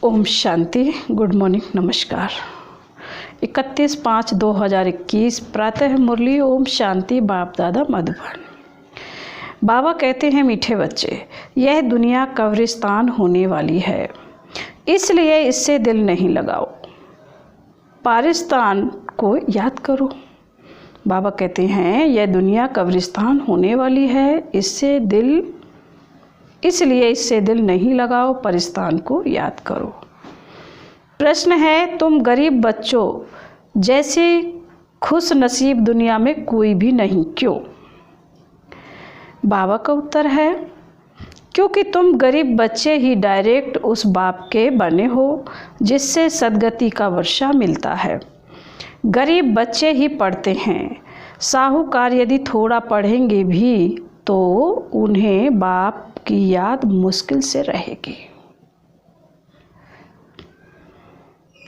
Om Shanti. Good morning, नमस्कार। 31/5/2021 प्रातः मुरली। ओम शांति। बाप दादा मधुबन। बाबा कहते हैं, मीठे बच्चे, यह दुनिया कब्रिस्तान होने वाली है, इसलिए इससे दिल नहीं लगाओ, पारिस्तान को याद करो। बाबा कहते हैं, यह दुनिया कब्रिस्तान होने वाली है, इसलिए इससे दिल नहीं लगाओ, परिस्तान को याद करो। प्रश्न है, तुम गरीब बच्चों जैसे खुश नसीब दुनिया में कोई भी नहीं, क्यों? बाबा का उत्तर है, क्योंकि तुम गरीब बच्चे ही डायरेक्ट उस बाप के बने हो जिससे सद्गति का वर्षा मिलता है। गरीब बच्चे ही पढ़ते हैं, साहूकार यदि थोड़ा पढ़ेंगे भी तो उन्हें बाप की याद मुश्किल से रहेगी।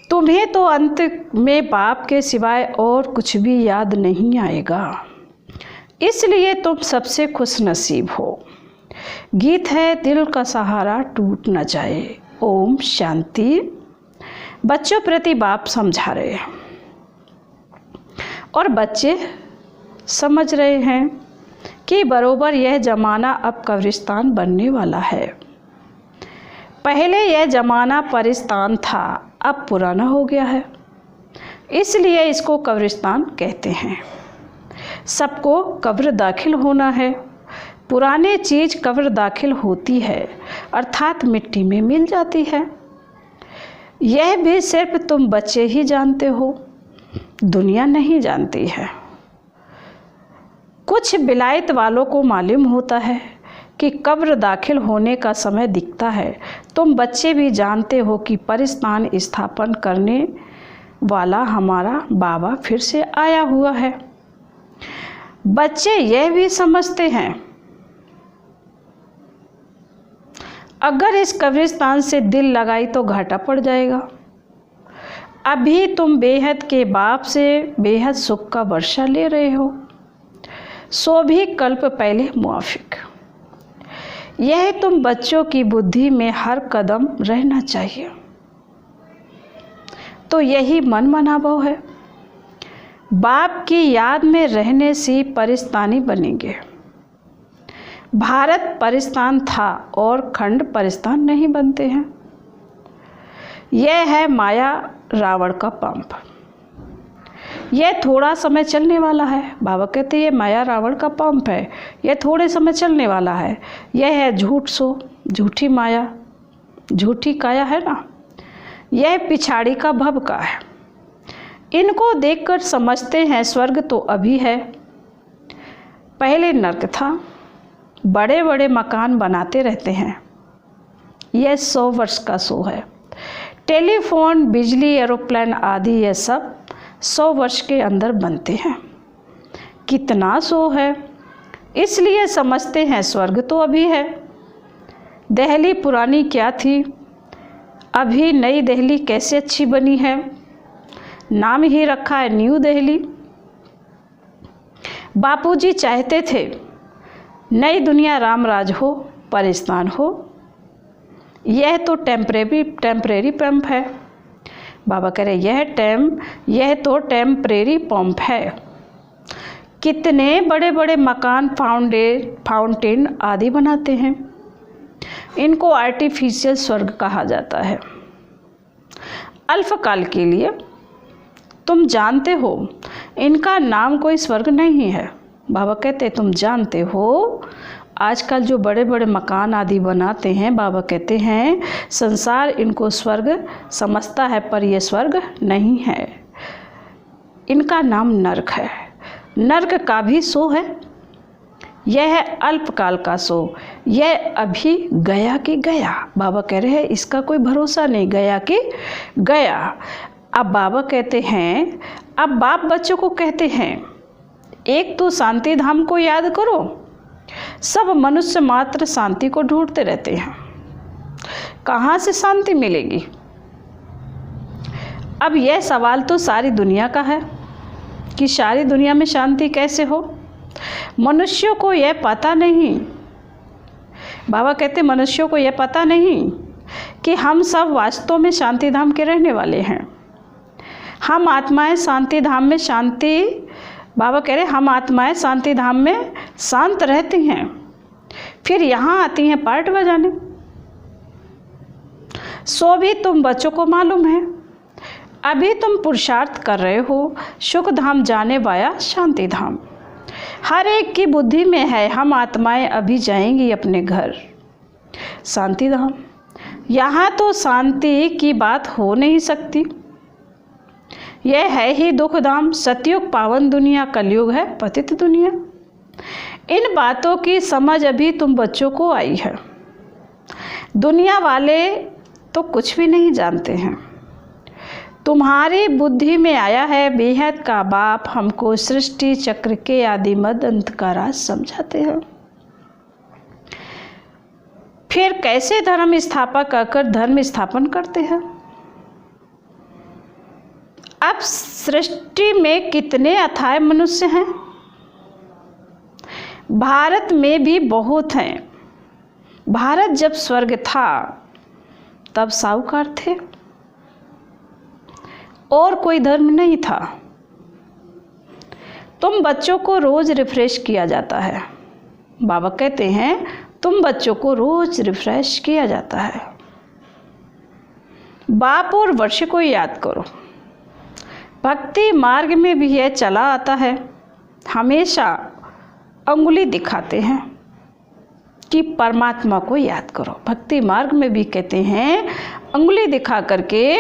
तुम्हें तो अंत में बाप के सिवाय और कुछ भी याद नहीं आएगा, इसलिए तुम सबसे खुश नसीब हो। गीत है, दिल का सहारा टूट न जाए। ओम शांति। बच्चों प्रति बाप समझा रहे हैं और बच्चे समझ रहे हैं कि बरोबर यह ज़माना अब कब्रिस्तान बनने वाला है। पहले यह ज़माना परिस्तान था, अब पुराना हो गया है, इसलिए इसको कब्रिस्तान कहते हैं। सबको कब्र दाखिल होना है। पुराने चीज़ कब्र दाखिल होती है, अर्थात मिट्टी में मिल जाती है। यह भी सिर्फ तुम बच्चे ही जानते हो, दुनिया नहीं जानती है। कुछ विलायत वालों को मालूम होता है कि कब्र दाखिल होने का समय दिखता है। तुम बच्चे भी जानते हो कि परिस्तान स्थापन करने वाला हमारा बाबा फिर से आया हुआ है। बच्चे यह भी समझते हैं, अगर इस कब्रिस्तान से दिल लगाई तो घाटा पड़ जाएगा। अभी तुम बेहद के बाप से बेहद सुख का वर्षा ले रहे हो, सो भी कल्प पहले मुआफिक। यह तुम बच्चों की बुद्धि में हर कदम रहना चाहिए। तो यही मन मनाभाव है। बाप की याद में रहने से परिस्तानी बनेंगे। भारत परिस्तान था और खंड परिस्तान नहीं बनते हैं। यह है माया रावण का पंप। यह थोड़ा समय चलने वाला है। बाबा कहते हैं, ये माया रावण का पंप है, यह थोड़े समय चलने वाला है। यह है झूठ सो, झूठी माया, झूठी काया है ना, यह पिछाड़ी का भभका है। इनको देखकर समझते हैं स्वर्ग तो अभी है, पहले नर्क था। बड़े बड़े मकान बनाते रहते हैं, यह 100 वर्ष का सो है। टेलीफोन, बिजली, एरोप्लेन आदि यह सब 100 वर्ष के अंदर बनते हैं। कितना सो है, इसलिए समझते हैं स्वर्ग तो अभी है। दिल्ली पुरानी क्या थी, अभी नई दिल्ली कैसे अच्छी बनी है, नाम ही रखा है न्यू दिल्ली। बापूजी चाहते थे नई दुनिया रामराज हो, परिस्तान हो। यह तो टेम्परेरी पंप है। बाबा कह रहे, यह तो टेम्परेरी पंप है। कितने बड़े बड़े मकान, फाउंटेन आदि बनाते हैं, इनको आर्टिफिशियल स्वर्ग कहा जाता है। अल्पकाल के लिए, तुम जानते हो इनका नाम कोई स्वर्ग नहीं है। बाबा कहते, तुम जानते हो आजकल जो बड़े बड़े मकान आदि बनाते हैं, बाबा कहते हैं संसार इनको स्वर्ग समझता है, पर यह स्वर्ग नहीं है। इनका नाम नर्क है। नर्क का भी सो है। यह है अल्पकाल का सो, यह अभी गया कि गया। बाबा कह रहे हैं, इसका कोई भरोसा नहीं, गया कि गया। अब बाबा कहते हैं, अब बाप बच्चों को कहते हैं, एक तो शांति धाम को याद करो। सब मनुष्य मात्र शांति को ढूंढते रहते हैं, कहाँ से शांति मिलेगी? अब यह सवाल तो सारी दुनिया का है कि सारी दुनिया में शांति कैसे हो। मनुष्यों को यह पता नहीं। बाबा कहते, मनुष्यों को यह पता नहीं कि हम सब वास्तव में शांति धाम के रहने वाले हैं। हम आत्माएं शांति धाम में बाबा कह रहे हम आत्माएं शांति धाम में शांत रहती हैं, फिर यहाँ आती हैं पार्ट बजाने। सो भी तुम बच्चों को मालूम है, अभी तुम पुरुषार्थ कर रहे हो सुख धाम जाने वाया शांति धाम। हर एक की बुद्धि में है हम आत्माएं अभी जाएंगी अपने घर शांति धाम। यहाँ तो शांति की बात हो नहीं सकती, यह है ही दुख धाम। सतयुग पावन दुनिया, कलयुग है पतित दुनिया। इन बातों की समझ अभी तुम बच्चों को आई है। दुनिया वाले तो कुछ भी नहीं जानते हैं। तुम्हारी बुद्धि में आया है बेहद का बाप हमको सृष्टि चक्र के आदि मद अंत का राज समझाते हैं। फिर कैसे धर्म स्थापक आकर धर्म स्थापन करते हैं। अब सृष्टि में कितने अथाह मनुष्य हैं। भारत में भी बहुत हैं। भारत जब स्वर्ग था तब साहूकार थे और कोई धर्म नहीं था। तुम बच्चों को रोज रिफ्रेश किया जाता है। बाबा कहते हैं तुम बच्चों को रोज रिफ्रेश किया जाता है। बाप और वर्ष को याद करो। भक्ति मार्ग में भी यह चला आता है। हमेशा अंगुली दिखाते हैं कि परमात्मा को याद करो। भक्ति मार्ग में भी कहते हैं अंगुली दिखा करके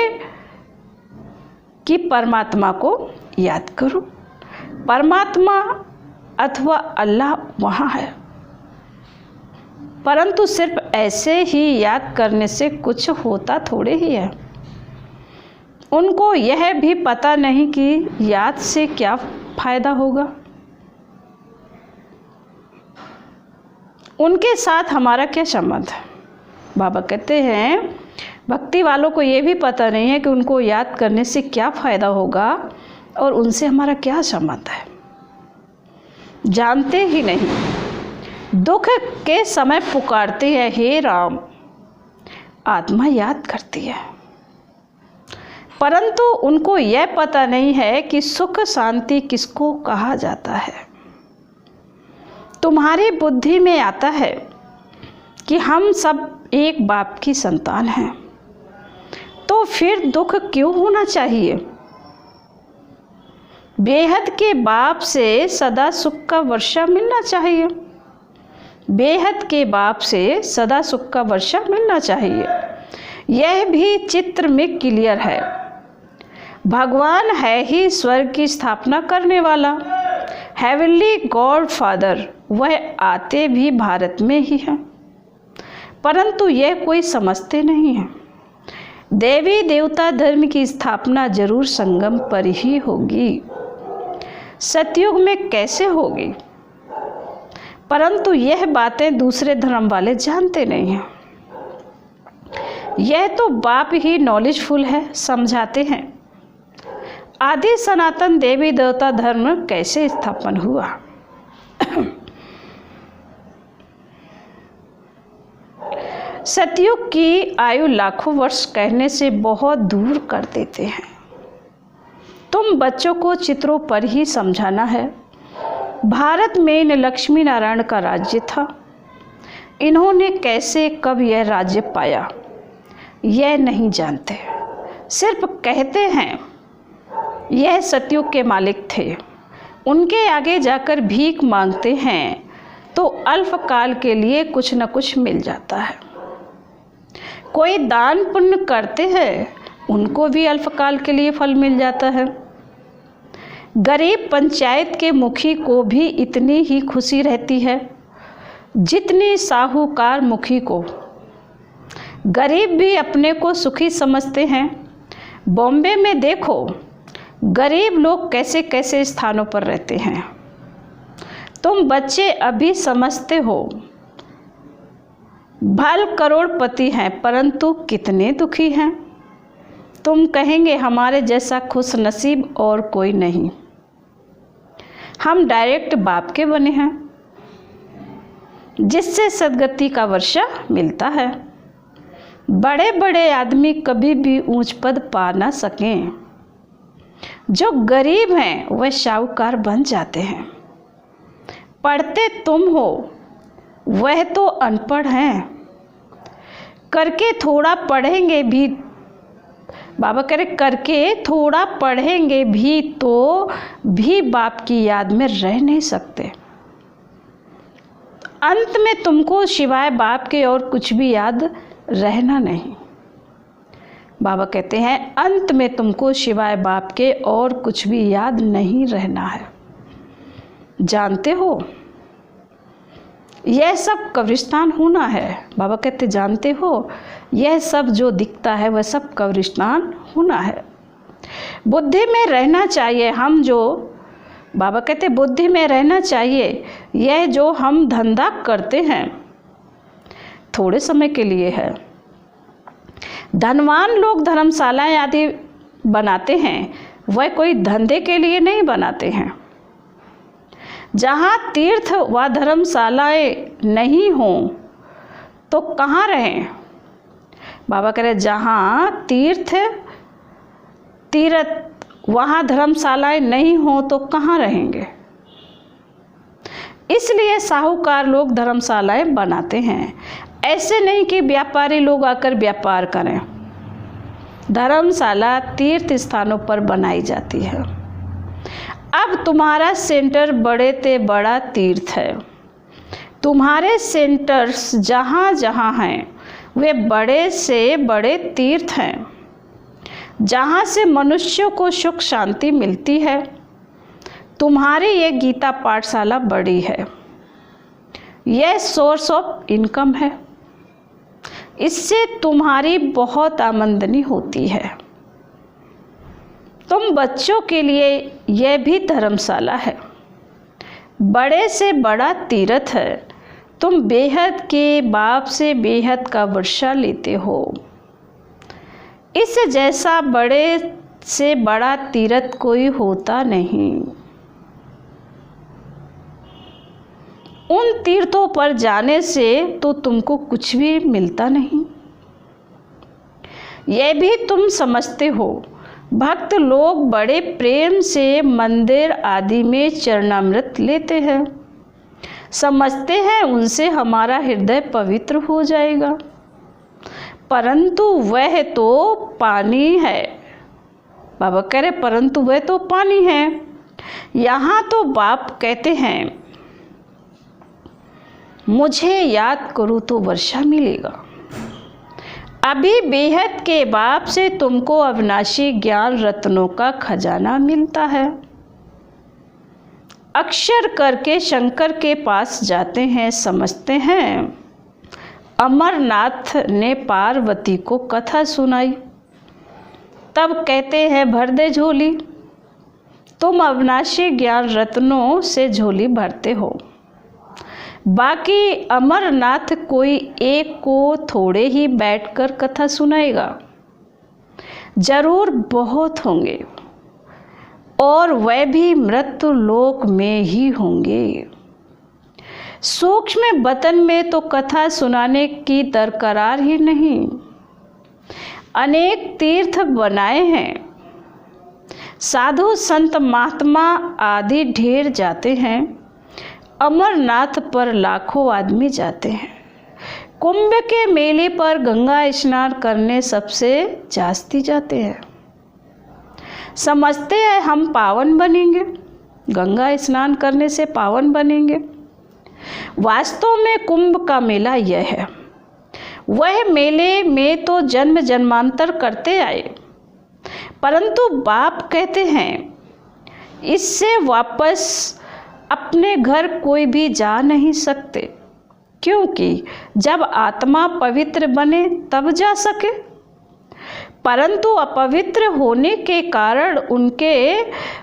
कि परमात्मा को याद करो। परमात्मा अथवा अल्लाह वहाँ है, परंतु सिर्फ ऐसे ही याद करने से कुछ होता थोड़े ही है। उनको यह भी पता नहीं कि याद से क्या फायदा होगा। उनके साथ हमारा क्या संबंध है। बाबा कहते हैं भक्ति वालों को ये भी पता नहीं है कि उनको याद करने से क्या फ़ायदा होगा और उनसे हमारा क्या संबंध है, जानते ही नहीं। दुख के समय पुकारते हैं हे राम, आत्मा याद करती है, परंतु उनको यह पता नहीं है कि सुख शांति किसको कहा जाता है। तुम्हारी बुद्धि में आता है कि हम सब एक बाप की संतान हैं, तो फिर दुख क्यों होना चाहिए। बेहद के बाप से सदा सुख का वर्षा मिलना चाहिए। बेहद के बाप से सदा सुख का वर्षा मिलना चाहिए। यह भी चित्र में क्लियर है। भगवान है ही स्वर्ग की स्थापना करने वाला, हेवनली गॉड फादर। वह आते भी भारत में ही हैं, परंतु यह कोई समझते नहीं है। देवी देवता धर्म की स्थापना जरूर संगम पर ही होगी। सतयुग में कैसे होगी, परंतु यह बातें दूसरे धर्म वाले जानते नहीं हैं। यह तो बाप ही नॉलेजफुल है, समझाते हैं। आदि सनातन देवी देवता धर्म कैसे स्थापन हुआ। सतयुग की आयु लाखों वर्ष कहने से बहुत दूर कर देते हैं। तुम बच्चों को चित्रों पर ही समझाना है। भारत में इन लक्ष्मी नारायण का राज्य था। इन्होंने कैसे कब यह राज्य पाया यह नहीं जानते, सिर्फ कहते हैं यह सतयुग के मालिक थे। उनके आगे जाकर भीख मांगते हैं तो अल्पकाल के लिए कुछ न कुछ मिल जाता है। कोई दान पुण्य करते हैं, उनको भी अल्पकाल के लिए फल मिल जाता है। गरीब पंचायत के मुखी को भी इतनी ही खुशी रहती है जितनी साहूकार मुखी को। गरीब भी अपने को सुखी समझते हैं। बॉम्बे में देखो गरीब लोग कैसे कैसे स्थानों पर रहते हैं। तुम बच्चे अभी समझते हो भल करोड़पति हैं, परंतु कितने दुखी हैं। तुम कहेंगे हमारे जैसा खुश नसीब और कोई नहीं। हम डायरेक्ट बाप के बने हैं, जिससे सदगति का वर्षा मिलता है। बड़े बड़े आदमी कभी भी ऊंच पद पा ना सकें। जो गरीब हैं वह साहूकार बन जाते हैं। पढ़ते तुम हो, वह तो अनपढ़ हैं। करके थोड़ा पढ़ेंगे भी, बाबा कह रहे करके थोड़ा पढ़ेंगे भी तो भी बाप की याद में रह नहीं सकते। अंत में तुमको सिवाय बाप के और कुछ भी याद रहना नहीं। बाबा कहते हैं अंत में तुमको सिवाय बाप के और कुछ भी याद नहीं रहना है। जानते हो यह सब कब्रिस्तान होना है। बाबा कहते जानते हो यह सब जो दिखता है वह सब कब्रिस्तान होना है। बुद्धि में रहना चाहिए हम जो, बाबा कहते बुद्धि में रहना चाहिए। यह जो हम धंधा करते हैं थोड़े समय के लिए है। धनवान लोग धर्मशालाएं आदि बनाते हैं, वह कोई धंधे के लिए नहीं बनाते हैं। जहाँ तीर्थ व धर्मशालाएं नहीं हों तो कहाँ रहें। बाबा कह रहे जहाँ तीर्थ वहाँ धर्मशालाएं नहीं हों तो कहाँ रहेंगे। इसलिए साहूकार लोग धर्मशालाएं बनाते हैं। ऐसे नहीं कि व्यापारी लोग आकर व्यापार करें। धर्मशाला तीर्थ स्थानों पर बनाई जाती है। अब तुम्हारा सेंटर बड़े ते बड़ा तीर्थ है। तुम्हारे सेंटर्स जहाँ जहाँ हैं वे बड़े से बड़े तीर्थ हैं, जहाँ से मनुष्यों को सुख शांति मिलती है। तुम्हारी ये गीता पाठशाला बड़ी है। यह सोर्स ऑफ इनकम है। इससे तुम्हारी बहुत आमदनी होती है। तुम बच्चों के लिए यह भी धर्मशाला है, बड़े से बड़ा तीर्थ है। तुम बेहद के बाप से बेहद का वर्षा लेते हो। इस जैसा बड़े से बड़ा तीर्थ कोई होता नहीं। उन तीर्थों पर जाने से तो तुमको कुछ भी मिलता नहीं। यह भी तुम समझते हो। भक्त लोग बड़े प्रेम से मंदिर आदि में चरणामृत लेते हैं, समझते हैं उनसे हमारा हृदय पवित्र हो जाएगा, परंतु वह तो पानी है। बाबा कह रहे परंतु वह तो पानी है। यहाँ तो बाप कहते हैं मुझे याद करो तो वर्षा मिलेगा। अभी बेहद के बाप से तुमको अविनाशी ज्ञान रत्नों का खजाना मिलता है। अक्षर करके शंकर के पास जाते हैं, समझते हैं। अमरनाथ ने पार्वती को कथा सुनाई, तब कहते हैं भर दे झोली। तुम अविनाशी ज्ञान रत्नों से झोली भरते हो। बाकी अमरनाथ कोई एक को थोड़े ही बैठकर कथा सुनाएगा, जरूर बहुत होंगे, और वह भी मृत्यु लोक में ही होंगे। सूक्ष्म वतन में तो कथा सुनाने की दरकार ही नहीं। अनेक तीर्थ बनाए हैं, साधु संत महात्मा आदि ढेर जाते हैं। अमरनाथ पर लाखों आदमी जाते हैं। कुंभ के मेले पर गंगा स्नान करने सबसे जास्ती जाते हैं। समझते हैं हम पावन बनेंगे, गंगा स्नान करने से पावन बनेंगे। वास्तव में कुंभ का मेला यह है। वह मेले में तो जन्म जन्मांतर करते आए, परंतु बाप कहते हैं इससे वापस अपने घर कोई भी जा नहीं सकते, क्योंकि जब आत्मा पवित्र बने तब जा सके। परंतु अपवित्र होने के कारण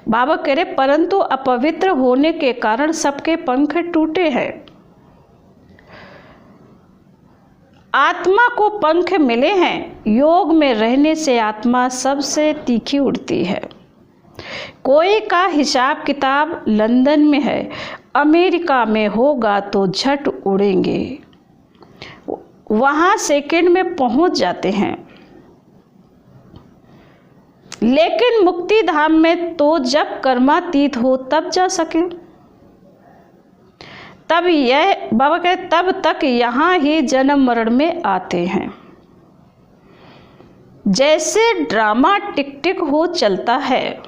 बाबा कह रहे परंतु अपवित्र होने के कारण सबके पंख टूटे हैं। आत्मा को पंख मिले हैं। योग में रहने से आत्मा सबसे तीखी उड़ती है। कोई का हिसाब किताब लंदन में है, अमेरिका में होगा तो झट उड़ेंगे। वहाँ सेकंड में पहुँच जाते हैं, लेकिन मुक्ति धाम में तो जब कर्मातीत हो तब जा सके। तब यह बाबा कहते तब तक यहाँ ही जन्म मरण में आते हैं। जैसे ड्रामा टिक टिक हो चलता है,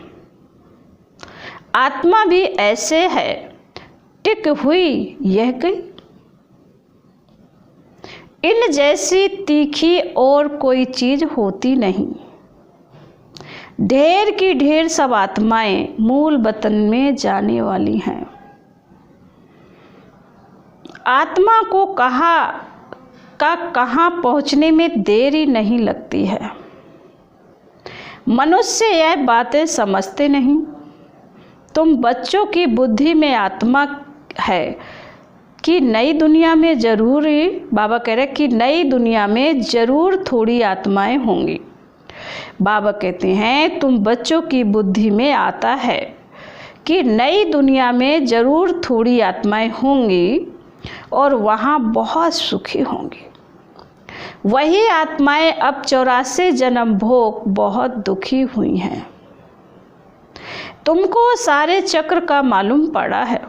आत्मा भी ऐसे है, टिक हुई यह गई। इन जैसी तीखी और कोई चीज होती नहीं। ढेर की ढेर सब आत्माएं मूल वतन में जाने वाली हैं। आत्मा को कहाँ पहुंचने में देरी नहीं लगती है। मनुष्य यह बातें समझते नहीं। तुम बच्चों की बुद्धि में आत्मा है कि नई दुनिया में जरूर, बाबा कह रहे कि नई दुनिया में जरूर थोड़ी आत्माएं होंगी। बाबा कहते हैं तुम बच्चों की बुद्धि में आता है कि नई दुनिया में जरूर थोड़ी आत्माएं होंगी और वहाँ बहुत सुखी होंगी। वही आत्माएं अब 84 जन्म भोग बहुत दुखी हुई हैं। तुमको सारे चक्र का मालूम पड़ा है,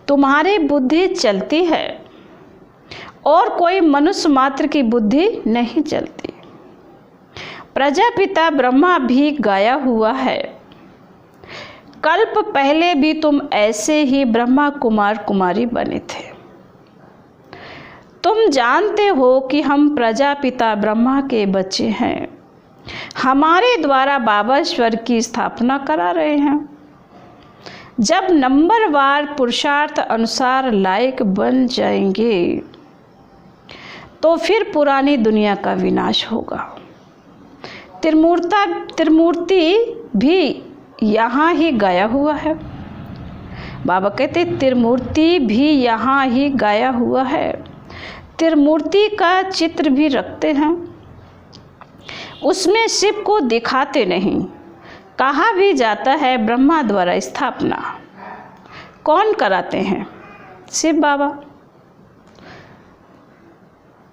तुम्हारी बुद्धि चलती है और कोई मनुष्य मात्र की बुद्धि नहीं चलती। प्रजापिता ब्रह्मा भी गाया हुआ है। कल्प पहले भी तुम ऐसे ही ब्रह्मा कुमार कुमारी बने थे। तुम जानते हो कि हम प्रजापिता ब्रह्मा के बच्चे हैं। हमारे द्वारा बाबा स्वर की स्थापना करा रहे हैं। जब नंबरवार पुरुषार्थ अनुसार लायक बन जाएंगे तो फिर पुरानी दुनिया का विनाश होगा। त्रिमूर्ति भी यहाँ ही गाया हुआ है। बाबा कहते त्रिमूर्ति भी यहाँ ही गाया हुआ है। त्रिमूर्ति का चित्र भी रखते हैं, उसमें शिव को दिखाते नहीं। कहा भी जाता है ब्रह्मा द्वारा स्थापना। कौन कराते हैं? शिव बाबा।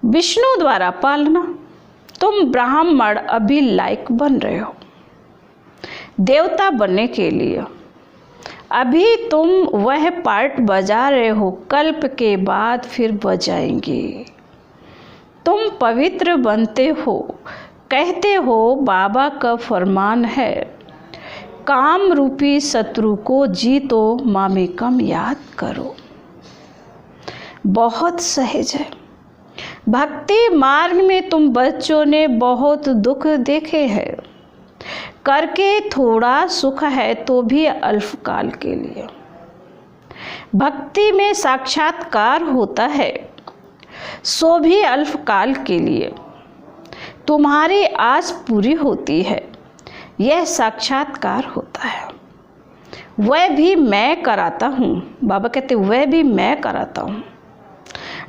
विष्णु द्वारा पालना। तुम ब्राह्मण अभी लायक बन रहे हो देवता बनने के लिए। अभी तुम वह पार्ट बजा रहे हो, कल्प के बाद फिर बजाएंगे। तुम पवित्र बनते हो। कहते हो बाबा का फरमान है, काम रूपी शत्रु को जीतो, मामेकम याद करो। बहुत सहज है। भक्ति मार्ग में तुम बच्चों ने बहुत दुख देखे हैं। करके थोड़ा सुख है तो भी अल्पकाल के लिए। भक्ति में साक्षात्कार होता है, सो भी अल्पकाल के लिए। तुम्हारी आस पूरी होती है, यह साक्षात्कार होता है। वह भी मैं कराता हूँ। बाबा कहते वह भी मैं कराता हूँ।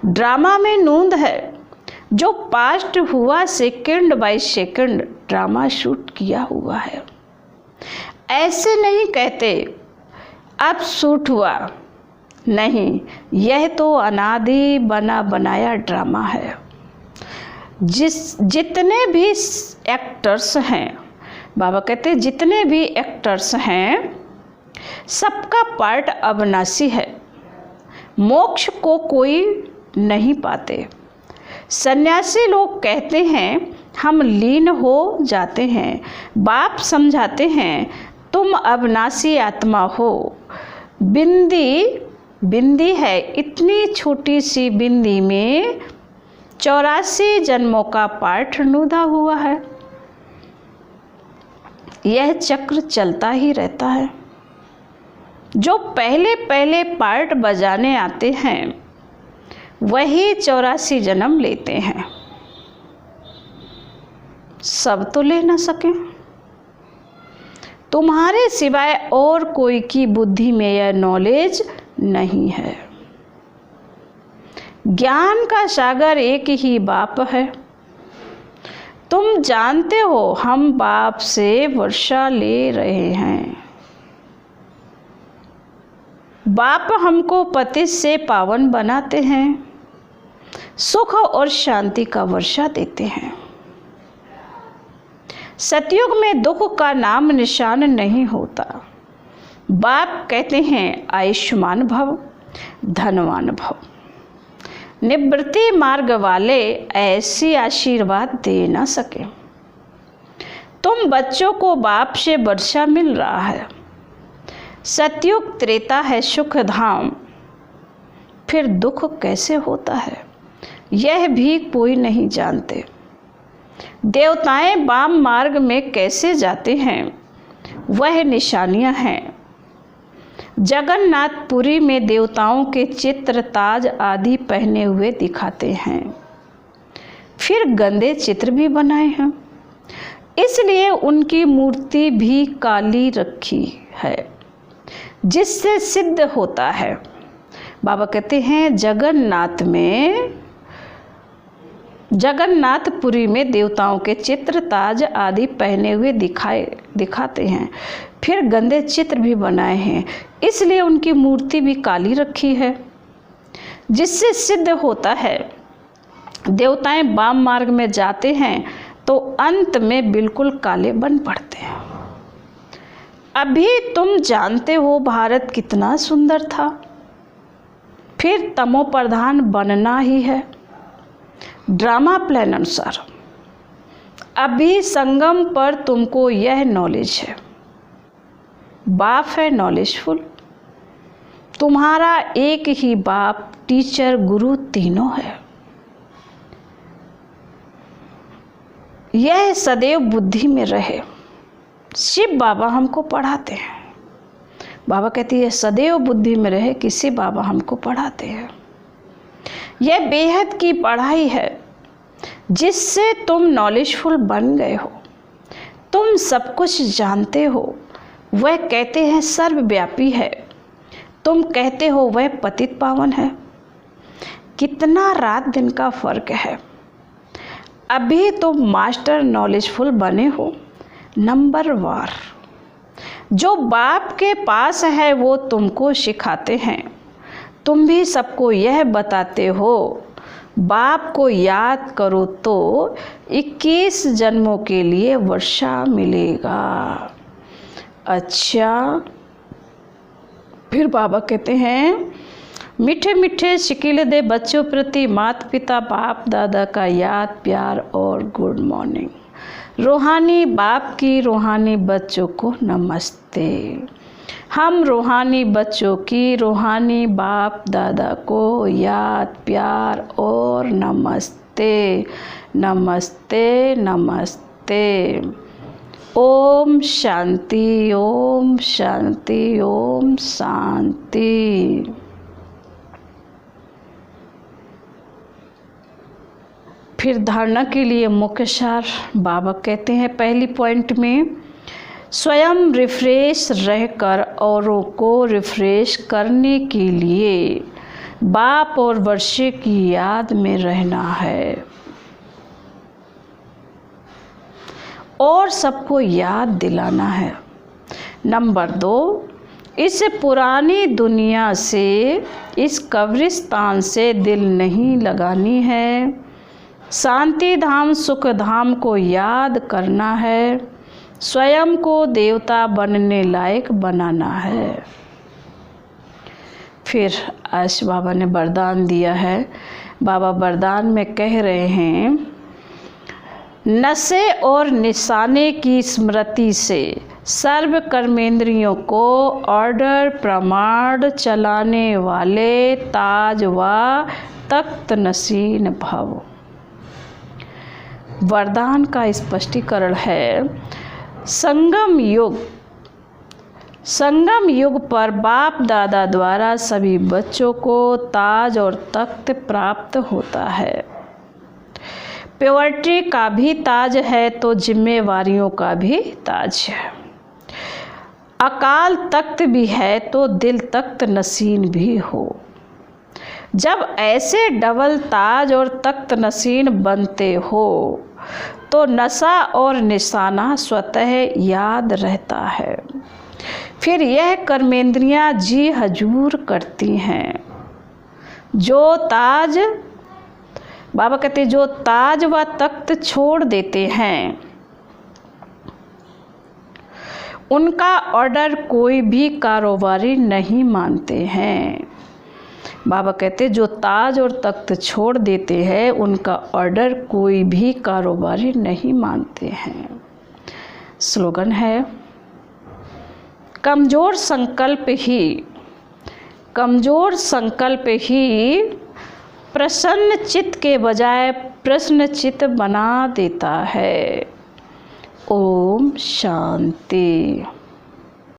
ड्रामा में नूंद है। जो पास्ट हुआ second by second drama shoot किया हुआ है। ऐसे नहीं कहते अब शूट हुआ, नहीं, यह तो अनादि बना बनाया ड्रामा है। जितने भी एक्टर्स हैं, बाबा कहते जितने भी एक्टर्स हैं, सबका पार्ट अविनाशी है। मोक्ष को कोई नहीं पाते। सन्यासी लोग कहते हैं हम लीन हो जाते हैं। बाप समझाते हैं तुम अविनाशी आत्मा हो। बिंदी है, इतनी छोटी सी बिंदी में 84 जन्मों का पाठ नूदा हुआ है। यह चक्र चलता ही रहता है। जो पहले पहले पार्ट बजाने आते हैं वही 84 जन्म लेते हैं। सब तो ले ना सके। तुम्हारे सिवाय और कोई की बुद्धि में यह नॉलेज नहीं है। ज्ञान का सागर एक ही बाप है। तुम जानते हो हम बाप से वर्षा ले रहे हैं। बाप हमको पतित से पावन बनाते हैं। सुख और शांति का वर्षा देते हैं। सतयुग में दुख का नाम निशान नहीं होता। बाप कहते हैं आयुष्मान भव, धनवान भव। निवृत्ति मार्ग वाले ऐसी आशीर्वाद दे ना सके। तुम बच्चों को बाप से वर्षा मिल रहा है। सतयुग त्रेता है सुख धाम, फिर दुख कैसे होता है यह भी कोई नहीं जानते। देवताएं वाम मार्ग में कैसे जाते हैं वह निशानियां हैं। जगन्नाथपुरी में देवताओं के चित्र ताज आदि पहने हुए दिखाते हैं, फिर गंदे चित्र भी बनाए हैं, इसलिए उनकी मूर्ति भी काली रखी है, जिससे सिद्ध होता है। बाबा कहते हैं जगन्नाथपुरी में देवताओं के चित्र ताज आदि पहने हुए दिखाते हैं, फिर गंदे चित्र भी बनाए हैं, इसलिए उनकी मूर्ति भी काली रखी है, जिससे सिद्ध होता है। देवताएं वाम मार्ग में जाते हैं तो अंत में बिल्कुल काले बन पड़ते हैं। अभी तुम जानते हो भारत कितना सुंदर था, फिर तमो प्रधान बनना ही है। ड्रामा प्लान अनुसार अभी संगम पर तुमको यह नॉलेज है। बाप है नॉलेजफुल, तुम्हारा एक ही बाप, टीचर गुरु तीनों है। यह सदैव बुद्धि में रहे। शिव बाबा हमको पढ़ाते हैं। बाबा कहती है सदैव बुद्धि में रहे कि शिव बाबा हमको पढ़ाते हैं। यह बेहद की पढ़ाई है जिससे तुम नॉलेजफुल बन गए हो। तुम सब कुछ जानते हो। वह कहते हैं सर्वव्यापी है, तुम कहते हो वह पतित पावन है। कितना रात दिन का फर्क है। अभी तुम मास्टर नॉलेजफुल बने हो, नंबर वार। जो बाप के पास है वो तुमको सिखाते हैं। तुम भी सबको यह बताते हो बाप को याद करो तो 21 जन्मों के लिए वर्षा मिलेगा। अच्छा, फिर बाबा कहते हैं मीठे मीठे शिकीले दे बच्चों प्रति माता पिता बाप दादा का याद प्यार और गुड मॉर्निंग। रूहानी बाप की रूहानी बच्चों को नमस्ते। हम रूहानी बच्चों की रूहानी बाप दादा को याद प्यार और नमस्ते नमस्ते नमस्ते। ओम शांति ओम शांति ओम शांति। फिर धारणा के लिए मुख्य सार बाबा कहते हैं पहली पॉइंट में स्वयं रिफ्रेश रहकर औरों को रिफ्रेश करने के लिए बाप और वर्षे की याद में रहना है और सबको याद दिलाना है। नंबर 2, इस पुरानी दुनिया से, इस कब्रिस्तान से दिल नहीं लगानी है। शांति धाम सुख धाम को याद करना है। स्वयं को देवता बनने लायक बनाना है। फिर आज बाबा ने वरदान दिया है। बाबा वरदान में कह रहे हैं नशे और निशाने की स्मृति से सर्व कर्मेंद्रियों को ऑर्डर प्रमाण चलाने वाले ताज व तख्त नशीन भव। वरदान का स्पष्टीकरण है संगम युग पर बाप दादा द्वारा सभी बच्चों को ताज और तख्त प्राप्त होता है। प्योरिटी का भी ताज है तो जिम्मेवारियों का भी ताज है। अकाल तख्त भी है तो दिल तख्त नसीन भी हो। जब ऐसे डबल ताज और तख्त नसीन बनते हो तो नशा और निशाना स्वतः याद रहता है। फिर यह कर्मेंद्रियां जी हजूर करती हैं। जो ताज बाबा कहते जो ताज व तख्त छोड़ देते हैं उनका ऑर्डर कोई भी कारोबारी नहीं मानते हैं। बाबा कहते जो ताज और तख्त छोड़ देते हैं उनका ऑर्डर कोई भी कारोबारी नहीं मानते हैं। स्लोगन है कमज़ोर संकल्प ही प्रसन्न चित्त के बजाय प्रश्न चित्त बना देता है। ओम शांति।